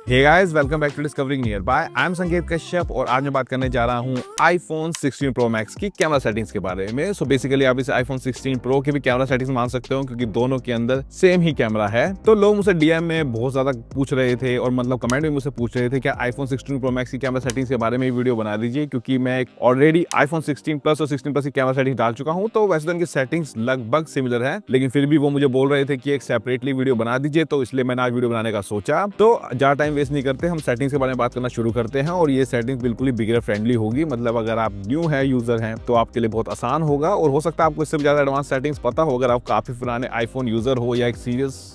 Hey guys, welcome back to discovering nearby. I am Sanket Kashyap और आज मैं बात करने जा रहा हूँ iPhone 16 Pro Max की कैमरा सेटिंग्स के बारे में। सो बेसिकली आप इसे iPhone 16 Pro की भी कैमरा सेटिंग्स मान सकते हो क्योंकि दोनों के अंदर सेम ही कैमरा है। तो लोग मुझसे डीएम में बहुत ज्यादा पूछ रहे थे और मतलब कमेंट में मुझसे पूछ रहे थे कि iPhone 16 Pro Max की कैमरा सेटिंग्स के बारे में वीडियो बना दीजिए, क्योंकि मैं ऑलरेडी iPhone 16 Plus और 16 Plus की कैमरा सेटिंग डाल चुका हूँ। तो वैसे तो इनकी सेटिंग्स लगभग सिमिलर है, लेकिन फिर भी वो मुझे बोल रहे थे कि एक सेपरेटली वीडियो बना दीजिए, तो इसलिए मैंने आज वीडियो बनाने का सोचा। तो ज्यादा टाइम वेस्ट नहीं करते, हम सेटिंग्स के बारे में बात करना शुरू करते हैं। और ये सेटिंग्स बिल्कुल ही बिगिनर फ्रेंडली होगी, मतलब अगर आप न्यू है यूजर हैं तो आपके लिए बहुत आसान होगा। और हो सकता है आपको इससे भी ज्यादा एडवांस सेटिंग्स पता हो अगर आप काफी पुराने आईफोन यूजर हो या एक सीरियस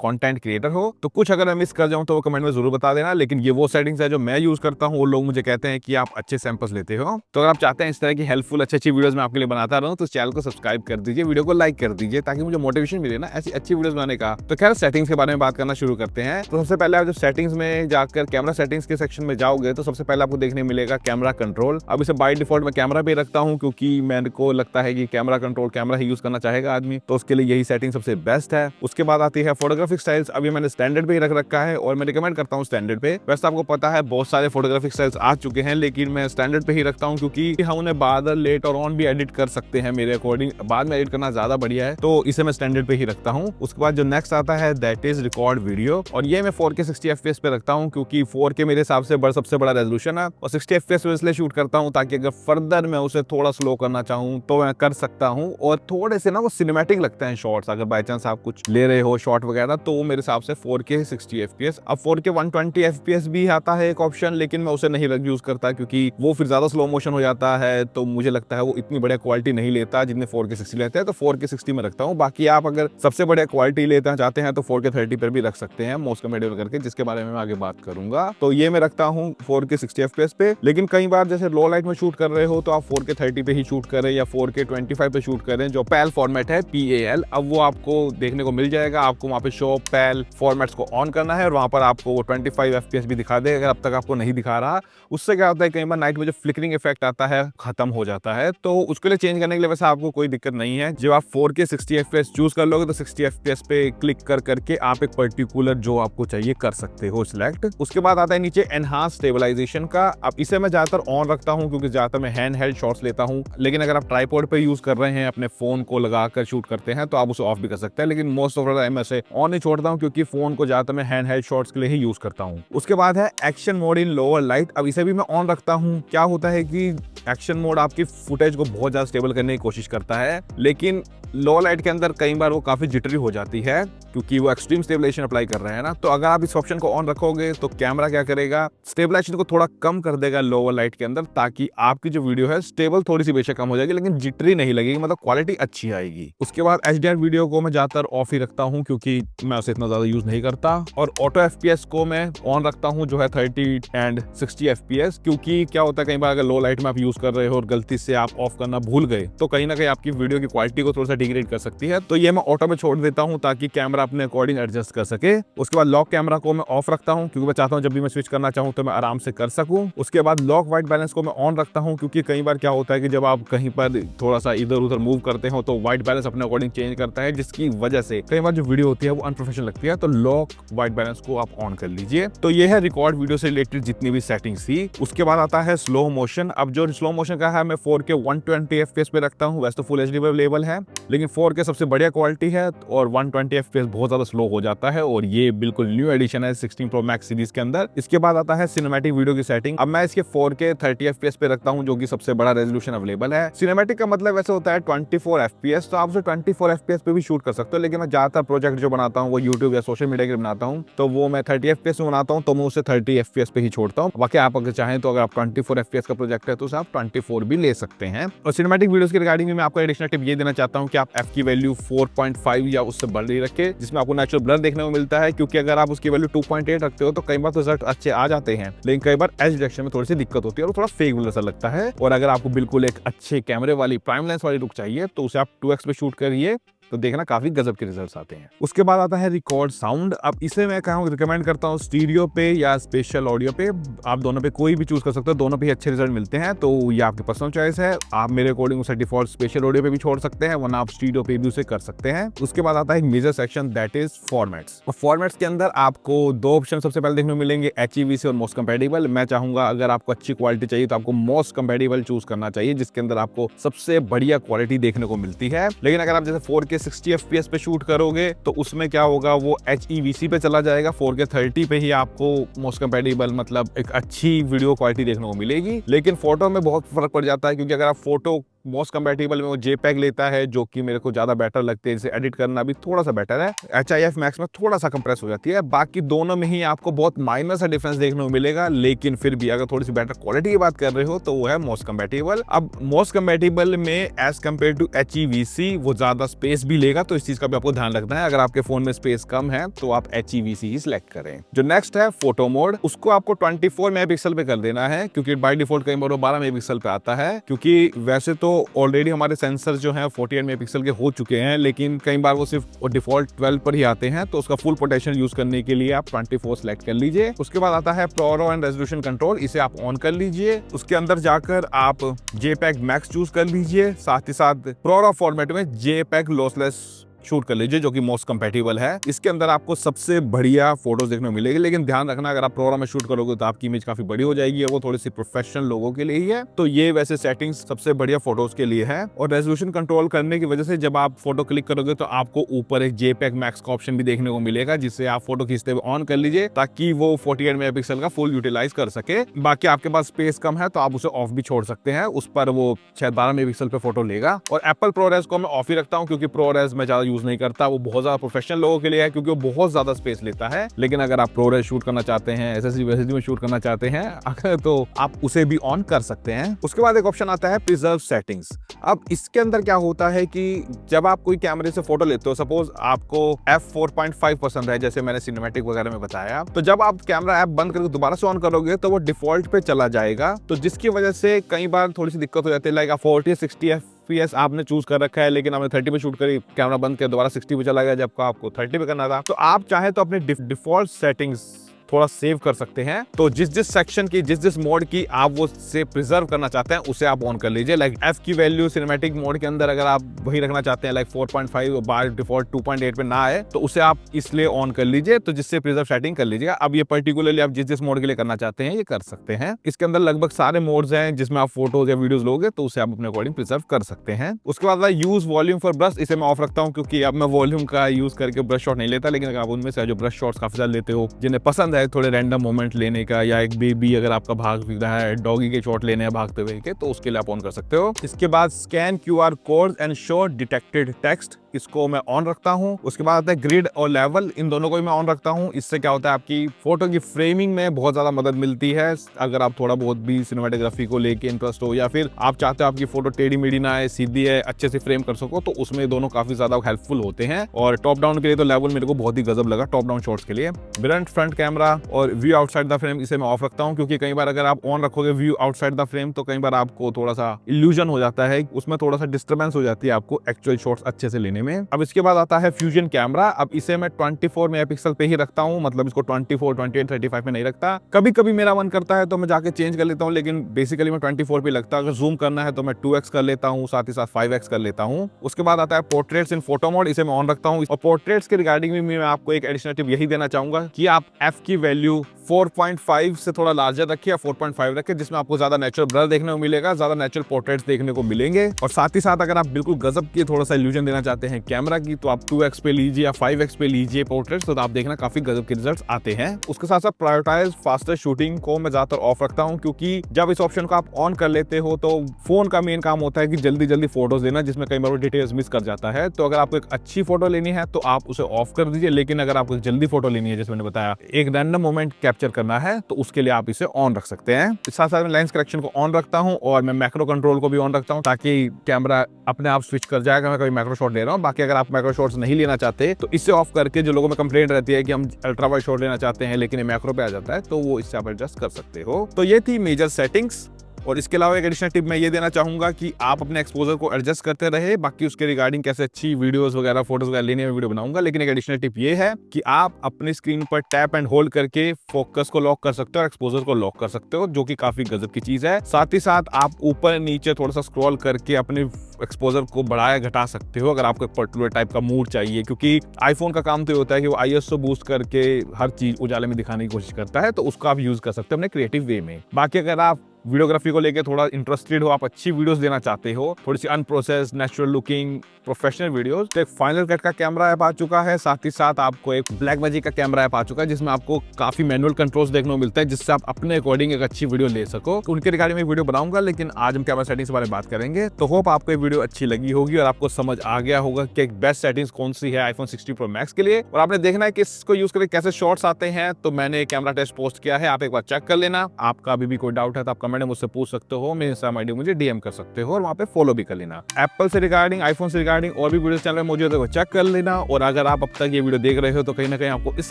कंटेंट क्रिएटर हो। तो कुछ अगर मैं मिस कर जाऊं तो वो कमेंट में जरूर बता देना, लेकिन ये वो सेटिंग्स है जो मैं यूज करता हूं। वो लोग मुझे कहते हैं कि आप अच्छे सैंपल्स लेते हो। तो अगर आप चाहते हैं इस तरह की हेल्पफुल अच्छी वीडियोस मैं आपके लिए बनाता रहूं तो चैनल को सब्सक्राइब कर दीजिए, वीडियो को लाइक कर दीजिए ताकि मुझे मोटिवेशन मिले ना ऐसी अच्छी वीडियोस बनाने का। तो खैर सेटिंग्स के बारे में बात करना शुरू करते हैं। तो सबसे पहले आप जब सेटिंग्स में जाकर कैमरा सेटिंग्स के सेक्शन में जाओगे तो सबसे पहले आपको देखने मिलेगा कैमरा कंट्रोल। अब इसे बाय डिफॉल्ट में कैमरा पे रखता हूँ क्योंकि मेरे को लगता है कि कैमरा कंट्रोल कैमरा ही यूज करना चाहेगा आदमी, तो उसके लिए यही सेटिंग सबसे बेस्ट है। उसके बाद आती है फोटोग्राफिक स्टाइल्स। अभी मैंने स्टैंडर्ड पे ही रख रखा है और मैं रिकमेंड करता हूँ स्टैंडर्ड पे। वैसे आपको पता है बहुत सारे फोटोग्राफिक स्टाइल्स आ चुके हैं, लेकिन मैं स्टैंडर्ड पे ही रखता हूँ क्योंकि हम उन्हें बाद लेट और ऑन भी एडिट कर सकते हैं। मेरे अकॉर्डिंग बाद में एडिट करना ज्यादा बढ़िया है, तो इसे मैं स्टैंडर्ड पे ही रखता हूँ। उसके बाद जो नेक्स्ट आता है दैट इज रिकॉर्ड वीडियो, और ये मैं 4K 60 FPS पे रखता हूँ क्योंकि 4K मेरे हिसाब से सबसे बड़ा रेजोल्यूशन है। और 60 FPS पे इसलिए शूट करता हूँ ताकि अगर फर्दर मैं उसे थोड़ा स्लो करना चाहूँ तो मैं कर सकता हूँ। और थोड़े से ना वो सिनेमैटिक लगते हैं शॉट्स, अगर बाई चांस आप कुछ ले रहे हो शॉट वगैरह, तो वो मेरे हिसाब से 4K 60 FPS। अब 4K 120 FPS भी आता है एक ऑप्शन, लेकिन मैं उसे नहीं यूज करता क्योंकि वो फिर ज्यादा स्लो मोशन हो जाता है। तो मुझे लगता है वो इतनी बढ़िया क्वालिटी नहीं लेता जितने 4K 60 लेते हैं, तो 4K 60 में रखता हूँ। बाकी आप अगर सबसे बढ़िया क्वालिटी लेना चाहते हैं तो 4K 30 पर भी रख सकते हैं मोस्ट कम्पेटिबल करके, जिसके बारे में मैं आगे बात करूंगा। तो ये मैं रखता हूँ 4K 60 FPS पे। लेकिन कई बार जैसे लो लाइट में शूट कर रहे हो तो आप 4K 30 पे ही शूट करें या 4K 25 पे शूट करें, जो PAL फॉर्मेट है, PAL। अब वो आपको देखने को मिल जाएगा। आपको वहाँ पे शो PAL फॉर्मेट्स को ऑन करना है और वहाँ पर आपको वो 25 FPS भी दिखा दे। अगर अब तक आपको नहीं दिखा रहा, उससे क्या होता है कई बार नाइट में जो फ्लिकरिंग इफेक्ट आता है खत्म हो जाता है, तो उसके लिए चेंज करने के लिए वैसे आपको कोई दिक्कत नहीं है। जब आप 4K 60 FPS चूज कर लोगे तो 60 FPS पे क्लिक करके आप एक पर्टिकुलर जो आपको चाहिए कर सकते हो सिलेक्ट। उसके बाद आता है नीचे एनहांस स्टेबलाइजेशन का। अब इसे मैं ज्यादातर ऑन रखता हूँ क्योंकि ज्यादातर मैं हैंड हेल्ड शॉट्स लेता हूँ, लेकिन अगर आप ट्राइपॉड पे यूज कर रहे हैं, अपने फोन को लगाकर शूट करते हैं, तो आप उसे ऑफ भी कर सकते हैं। लेकिन मोस्ट ऑफ द टाइम ऐसे ऑन ही छोड़ता हूँ क्योंकि फोन को ज्यादातर मैं हैंड हेल्ड शॉट्स के लिए ही यूज करता हूँ। उसके बाद है action mode in lower light. अब इसे भी मैं ऑन रखता हूँ। क्या होता है कि एक्शन मोड आपकी फुटेज को बहुत ज्यादा स्टेबल करने की कोशिश करता है, लेकिन लो लाइट के अंदर कई बार वो काफी जिटरी हो जाती है क्योंकि वो एक्सट्रीम स्टेबलाइजेशन अप्लाई कर रहे हैं ना। तो अगर आप इस ऑप्शन को ऑन रखोगे तो कैमरा क्या करेगा, स्टेबलाइजेशन को थोड़ा कम कर देगा लोअर लाइट के अंदर, ताकि आपकी जो वीडियो है स्टेबल थोड़ी सी बेशक कम हो जाएगी लेकिन जिटरी नहीं लगेगी, मतलब क्वालिटी अच्छी आएगी। उसके बाद HDR वीडियो को मैं ज्यादातर ऑफ ही रखता हूँ क्योंकि मैं उसे इतना ज्यादा यूज नहीं करता। और ऑटो FPS को मैं ऑन रखता हूँ जो है 30 एंड 60 FPS, क्योंकि क्या होता है कई बार अगर लो लाइट में आप यूज कर रहे हो और गलती से आप ऑफ करना भूल गए तो कहीं ना कहीं आपकी वीडियो की क्वालिटी को थोड़ा सा डिग्रेड कर सकती है। तो ये मैं ऑटो में छोड़ देता हूँ ताकि कैमरा अपने अकॉर्डिंग एडजस्ट कर सके। उसके बाद लॉक कैमरा को मैं ऑफ रखता हूँ क्योंकि मैं चाहता हूँ जब भी मैं स्विच करना चाहूँ तो मैं आराम से कर सकूँ। उसके बाद लॉक व्हाइट बैलेंस को मैं ऑन रखता हूँ क्योंकि कई बार क्या होता है कि जब आप कहीं पर थोड़ा सा इधर उधर मूव करते हो तो व्हाइट बैलेंस अपने अकॉर्डिंग चेंज करता है, जिसकी वजह से कई बार जो वीडियो होती है वो अनप्रोफेशनल लगती है। तो लॉक व्हाइट बैलेंस को आप ऑन कर लीजिए। तो ये है रिकॉर्ड वीडियो से रिलेटेड जितनी भी सेटिंग्स थी। उसके बाद आता है स्लो मोशन। अब जो स्लो मोशन का है मैं 4K 120 FPS पे रखता हूँ। वैसे तो फुल HD पे अवेलेबल है, लेकिन 4K सबसे बढ़िया क्वालिटी है और 120 FPS बहुत ज्यादा स्लो हो जाता है, और ये बिल्कुल न्यू एडिशन है 16 Pro Max सीरीज के अंदर। इसके बाद आता है सिनेमैटिक वीडियो की सेटिंग। अब मैं इसके 4K 30 FPS पे रखता हूँ जो कि सबसे बड़ा रेजोल्यूशन अवेलेबल है। सिनेमैटिक का मतलब वैसे होता है 24 FPS, तो आप उसे 24 FPS पे भी शूट कर सकते हो, लेकिन मैं ज्यादातर प्रोजेक्ट जो बनाता हूँ वो यूट्यूब या सोशल मीडिया के लिए बनाता हूँ, तो वो मैं 30 FPS में बनाता हूँ, तो मैं उसे 30 FPS पे ही छोड़ता हूँ। बाकी आप अगर चाहें तो अगर आप 24 FPS का प्रोजेक्ट है तो उसे आप 24 भी ले सकते हैं। और सिनेमैटिक वीडियोस की रिगार्डिंग में मैं आपको एडिशनल टिप ये देना चाहता हूँ कि आप f की वैल्यू 4.5 या उससे बढ़ ही रखें, जिसमें आपको नेचुरल ब्लर देखने को मिलता है, क्योंकि अगर आप उसकी वैल्यू 2.8 रखते हो तो कई बार तो रिजल्ट अच्छे आ जाते हैं, लेकिन कई बार एज डिटेक्शन में थोड़ी सी दिक्कत होती है और थोड़ा फेक ब्लर सा लगता है। और अगर आपको बिल्कुल एक अच्छे कैमरे वाली प्राइम लेंस वाली लुक चाहिए तो उसे आप 2x पे शूट करिए तो देखना काफी गजब के रिजल्ट्स आते हैं। उसके बाद आता है रिकॉर्ड साउंड। अब इसे मैं रिकमेंड करता हूँ स्टीरियो पे या स्पेशल ऑडियो पे, आप दोनों पे कोई भी चूज कर सकते हो, दोनों पे ही अच्छे रिजल्ट मिलते हैं, तो ये आपकी पर्सनल चॉइस है। आप मेरे अकॉर्डिंग उसे डिफॉल्ट स्पेशल ऑडियो पे भी छोड़ सकते हैं, वरना आप स्टीरियो पे भी उसे कर सकते हैं। उसके बाद आता है major section, that is formats. और फॉर्मेट्स के अंदर आपको दो ऑप्शन सबसे पहले देखने को मिलेंगे, HEVC और मोस्ट कंपेटेबल। मैं चाहूंगा अगर आपको अच्छी क्वालिटी चाहिए तो आपको मोस्ट कंपेटेबल चूज करना चाहिए, जिसके अंदर आपको सबसे बढ़िया क्वालिटी देखने को मिलती है। लेकिन अगर आप जैसे 4K 60 FPS पे शूट करोगे तो उसमें क्या होगा, वो HEVC पे चला जाएगा, 4K 30 पे ही आपको मोस्ट कंपेटेबल मतलब एक अच्छी वीडियो क्वालिटी देखने को मिलेगी। लेकिन फोटो में बहुत फर्क पड़ जाता है, क्योंकि अगर आप फोटो मोस्ट कंपेटेबल में वो JPEG लेता है, जो कि मेरे को ज्यादा बेटर लगते हैं, इसे एडिट करना भी थोड़ा सा बेटर है। HIF मैक्स में थोड़ा सा कंप्रेस हो जाती है, बाकी दोनों में ही आपको बहुत माइनर सा डिफरेंस देखने को मिलेगा। लेकिन फिर भी अगर थोड़ी सी बेटर क्वालिटी की बात कर रहे हो तो वो है मोस्ट कंपेटेबल। अब मोस्ट कंपेटेबल में एज कम्पेयर टू HEVC वो ज्यादा स्पेस भी लेगा, तो इस चीज का भी आपको ध्यान रखना है। अगर आपके फोन में स्पेस कम है तो आप HEVC ही सिलेक्ट करें। जो नेक्स्ट है फोटो मोड, उसको आपको 24 मेगापिक्सल पे कर देना है, क्योंकि बाय डिफॉल्ट कई बार 12 मेगापिक्सल पे आता है। क्योंकि वैसे तो ऑलरेडी हमारे सेंसर जो हैं 48 मेगापिक्सल के हो चुके हैं, लेकिन कई बार वो सिर्फ डिफॉल्ट 12 पर ही आते हैं, तो उसका फुल पोटेंशियल यूज करने के लिए आप 24 सेलेक्ट कर लीजिए। उसके बाद आता है प्रोरो एंड रेजोल्यूशन कंट्रोल, इसे आप ऑन कर लीजिए। उसके अंदर जाकर आप JPEG मैक्स चूज कर लीजिए, साथ ही साथ प्रोरो फॉर्मेट में JPEG लॉसलेस शूट कर लीजिए, जो कि मोस्ट कंपेटेबल है। इसके अंदर आपको सबसे बढ़िया फोटोज देखने को मिलेगी। लेकिन ध्यान रखना, अगर आप प्रोग्राम में शूट करोगे तो आपकी इमेज काफी बड़ी हो जाएगी, और वो थोड़ी सी प्रोफेशनल लोगों के लिए ही है। तो ये वैसे सेटिंग्स सबसे बढ़िया फोटोज के लिए है। और रेजोल्यूशन कंट्रोल करने की वजह से जब आप फोटो क्लिक करोगे तो आपको ऊपर एक JPEG मैक्स का ऑप्शन भी देखने को मिलेगा, जिससे आप फोटो खींचते हुए ऑन कर लीजिए, ताकि वो 48 मेगापिक्सल का फुल यूटिलाइज कर सके। बाकी आपके पास स्पेस कम है तो आप उसे ऑफ भी छोड़ सकते हैं, उस पर वो शायद 12 मेगापिक्सल पे फोटो लेगा। और एप्पल ProRes को मैं ऑफ ही रखता हूँ, क्योंकि ProRes मैं ज्यादा यूज नहीं करता, वो बहुत ज्यादा प्रोफेशनल लोगों के लिए है, क्योंकि वो बहुत ज्यादा स्पेस लेता है। लेकिन अगर आप ProRes शूट करना चाहते हैं, SSD वैसे में शूट करना चाहते हैं अगर, तो आप उसे भी ऑन कर सकते हैं। उसके बाद एक ऑप्शन आता है प्रिजर्व सेटिंग्स। अब इसके अंदर क्या होता है कि जब आप कोई कैमरे से फोटो लेते हो, सपोज आपको f4.5 पसंद है, जैसे मैंने सिनेमैटिक वगैरह में बताया, तो जब आप कैमरा ऐप बंद करके दोबारा से ऑन करोगे तो वो डिफॉल्ट पे चला जाएगा। तो जिसकी वजह से कई बार थोड़ी सी दिक्कत हो जाती है, लाइक आप 40-60 FPS आपने चूज कर रखा है, लेकिन आपने 30 पे शूट करी, कैमरा बंद किया, दोबारा 60 पे चला गया, जबकि आपको 30 पे करना था। तो आप चाहे तो अपने डिफॉल्ट सेटिंग्स थोड़ा सेव कर सकते हैं। तो जिस सेक्शन की, जिस मोड की आप वो से प्रिजर्व करना चाहते हैं, उसे आप ऑन कर लीजिए। लाइक F की वैल्यू सिनेमैटिक मोड के अंदर अगर आप वही रखना चाहते हैं, लाइक 4.5 बाय डिफॉल्ट 2.8 पे ना आए, तो उसे आप इसलिए ऑन कर लीजिए, तो जिससे प्रिजर्व सेटिंग कर लीजिएगा। अब ये पर्टिकुलरली आप जिस मोड के लिए करना चाहते हैं ये कर सकते हैं। इसके अंदर लगभग सारे मोड्स हैं जिसमें आप फोटोज या वीडियोज लोगे, तो उसे आप अपने अकॉर्डिंग प्रिजर्व कर सकते हैं। उसके बाद यूज वॉल्यूम फॉर ब्रश, इसे मैं ऑफ रखता हूँ, क्योंकि अब मैं वॉल्यूम का यूज करके ब्रश शॉट नहीं लेता। लेकिन अगर आप उनमें से जो ब्रश शॉट्स काफी ज्यादा लेते हो, जिन्हें पसंद है थोड़े रैंडम लेने का, या एक बेबी अगर आपका भाग रहा है, डॉगी के शॉट लेने हैं भागते हुए के, तो उसके लिए आप ऑन कर सकते हो। इसके बाद scan QR code and show detected text, इसको मैं ऑन रखता हूं। उसके बाद आता है ग्रिड और लेवल, इन दोनों को भी मैं ऑन रखता हूं। इससे क्या होता है, आपकी फोटो की फ्रेमिंग में बहुत ज्यादा मदद मिलती है। अगर आप थोड़ा बहुत भी सिनेमेटोग्राफी को लेके इंटरेस्ट हो, या फिर आप चाहते हो आपकी फोटो टेढ़ी मेढ़ी ना आए, सीधी है, अच्छे से फ्रेम कर सको, तो उसमें दोनों काफी ज्यादा हेल्पफुल होते हैं। और टॉप डाउन के लिए तो लेवल मेरे को बहुत ही गजब लगा, टॉप डाउन शॉट्स के लिए। फ्रंट कैमरा और व्यू आउटसाइड द फ्रेम, इसे मैं ऑफ रखता हूं, क्योंकि कई बार अगर आप ऑन रखोगे व्यू आउटसाइड द फ्रेम, तो कई बार आपको थोड़ा सा इल्यूजन हो जाता है, उसमें थोड़ा सा डिस्टर्बेंस हो जाती है आपको एक्चुअल शॉट्स अच्छे से लेने में। अब इसके बाद आता है फ्यूजन कैमरा। अब इसे मैं 24 मेगापिक्सल पे ही रखता हूं, मतलब इसको 24, 28, 35 में नहीं रखता। कभी कभी मेरा मन करता है तो मैं जाके चेंज कर लेता हूं, लेकिन बेसिकली मैं 24 पे लगता है। अगर जूम करना है तो मैं 2x कर लेता हूं, साथ ही साथ 5x कर लेता हूं। उसके बाद आता है पोर्ट्रेट्स इन फोटो मोड, इसे मैं ऑन रखता हूं। और पोर्ट्रेट्स के रिगार्डिंग में मैं आपको एक एडिशनल टिप यही देना चाहूंगा कि आप f की वैल्यू 4.5 से थोड़ा लार्जर रखिए, या 4.5 रखिए, जिसमें आपको ज्यादा नेचुरल ब्लर देखने को मिलेगा, ज्यादा नेचुरल पोर्ट्रेट्स देखने को मिलेंगे। और साथ ही साथ अगर आप बिल्कुल गजब की थोड़ा सा इल्यूजन देना चाहते हैं कैमरा की, तो आप 2x पे लीजिए या 5x पे लीजिए पोर्ट्रेट्स, तो आप देखना काफी गजब के रिजल्ट्स आते हैं। उसके साथ साथ प्रायोरिटाइज फास्टर शूटिंग को मैं ज्यादातर ऑफ रखता हूं, क्योंकि जब इस ऑप्शन को आप ऑन कर लेते हो तो फोन का मेन काम होता है कि जल्दी जल्दी फोटोज लेना, जिसमें कई बार डिटेल्स मिस कर जाता है। तो अगर आपको एक अच्छी फोटो लेनी है तो आप उसे ऑफ कर दीजिए, लेकिन अगर आपको जल्दी फोटो लेनी है, जैसे मैंने बताया, एक रैंडम मोमेंट कैप्चर करना है, तो उसके लिए आप इसे ऑन रख सकते हैं। साथ साथ में लेंस करेक्शन को ऑन रखता हूं, और मैं मैक्रो कंट्रोल को भी ऑन रखता हूं, ताकि कैमरा अपने आप स्विच कर जाएगा मैं कोई मैक्रो शॉट ले रहा हूं। बाकी अगर आप मैक्रो शॉट्स नहीं लेना चाहते तो इसे ऑफ करके, जो लोगों में कंप्लेंट रहती है कि हम अल्ट्रा वाइड शॉट लेना चाहते हैं लेकिन ये मैक्रो पे आ जाता है, तो वो इससे आप एडजस्ट कर सकते हो। तो ये थी मेजर सेटिंग्स। और इसके अलावा एक एडिशनल टिप मैं ये देना चाहूंगा कि आप अपने एक्सपोजर को एडजस्ट करते रहे, बाकी उसके रिगार्डिंग कैसे अच्छी वीडियोस वगैरह फोटोज वगैरह लेने में वीडियो बनाऊंगा। लेकिन एक एडिशनल टिप ये है कि आप अपनी स्क्रीन पर टैप एंड होल्ड करके फोकस को लॉक कर सकते हो और एक्सपोजर को लॉक कर सकते हो, जो कि काफी गजब की चीज है। साथ ही साथ आप ऊपर नीचे थोड़ा सा स्क्रॉल करके अपने एक्सपोजर को बढ़ाया घटा सकते हो अगर आपको एक पर्टिकुलर टाइप का मूड चाहिए, क्योंकि आईफोन का काम तो ये होता है कि वो ISO बूस्ट करके हर चीज उजाले में दिखाने की कोशिश करता है, तो उसको आप यूज कर सकते हो अपने क्रिएटिव वे में। बाकी अगर आप वीडियोग्राफी को लेके थोड़ा इंटरेस्टेड हो, आप अच्छी वीडियोस देना चाहते हो, थोड़ी सी unprocessed natural looking professional videos, तो एक फाइनल कट का कैमरा ऐप आ चुका है। साथ ही साथ आपको एक ब्लैकमैजिक का कैमरा ऐप आ चुका है, जिसमें आपको काफी मैनुअल कंट्रोल्स देखने को मिलता है, जिससे आप अपने अकॉर्डिंग एक अच्छी वीडियो ले सको। उनके रिगार्डिंग में वीडियो बनाऊंगा, लेकिन आज हम कैमरा सेटिंग्स के बारे में बात करेंगे। तो होप आपको ये वीडियो अच्छी लगी होगी और आपको समझ आ गया होगा कि एक बेस्ट सेटिंग्स कौन सी है आईफोन 16 प्रो मैक्स के लिए। और आपने देखना है कि इसको यूज करके कैसे शॉट्स आते हैं, तो मैंने कैमरा टेस्ट पोस्ट किया है, आप एक बार चेक कर लेना। आपका अभी भी कोई डाउट है तो आप कमेंट में मुझसे पूछ सकते हो, मेरे इंस्टाग्राम आईडी मुझे DM कर सकते हो और वहां पे फॉलो भी कर लेना। एप्पल से रिगार्डिंग, आईफोन से रिगार्डिंग और भी वीडियो चैनल में मौजूद है, वो चेक कर लेना। और अगर आप अब तक ये वीडियो देख रहे हो तो कहीं ना कहीं आपको इस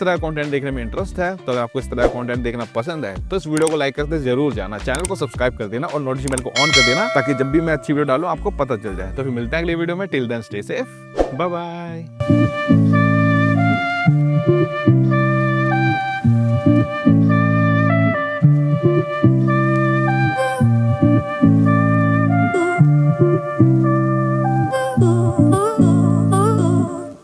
तरह का कंटेंट देखने में इंटरेस्ट है, तो अगर आपको इस तरह का कंटेंट देखना पसंद है तो इस वीडियो को लाइक करते जरूर जाना, चैनल को सब्सक्राइब कर देना और नोटिफिकेशन बेल को ऑन कर देना, ताकि जब भी मैं अच्छी वीडियो डालूं आपको पता चल जाए। तो फिर मिलते हैं अगली वीडियो में। Till then stay safe, bye bye.